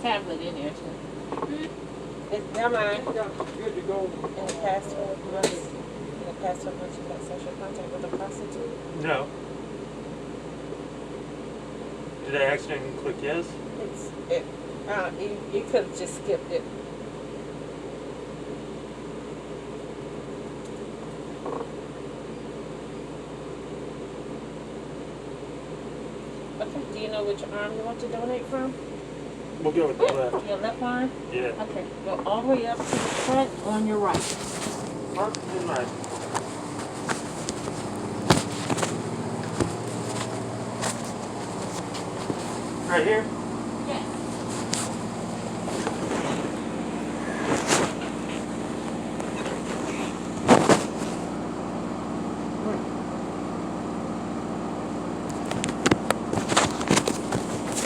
tablet in there too. Never mind. Good to go. In the past 12 months, you had sexual contact with a prostitute? No. Did I accidentally click yes? You could have just skipped it. Okay, do you know which arm you want to donate from? We'll go with the left. Your left arm? Yeah. Okay, go all the way up to the front on your right. Front and right. Right here?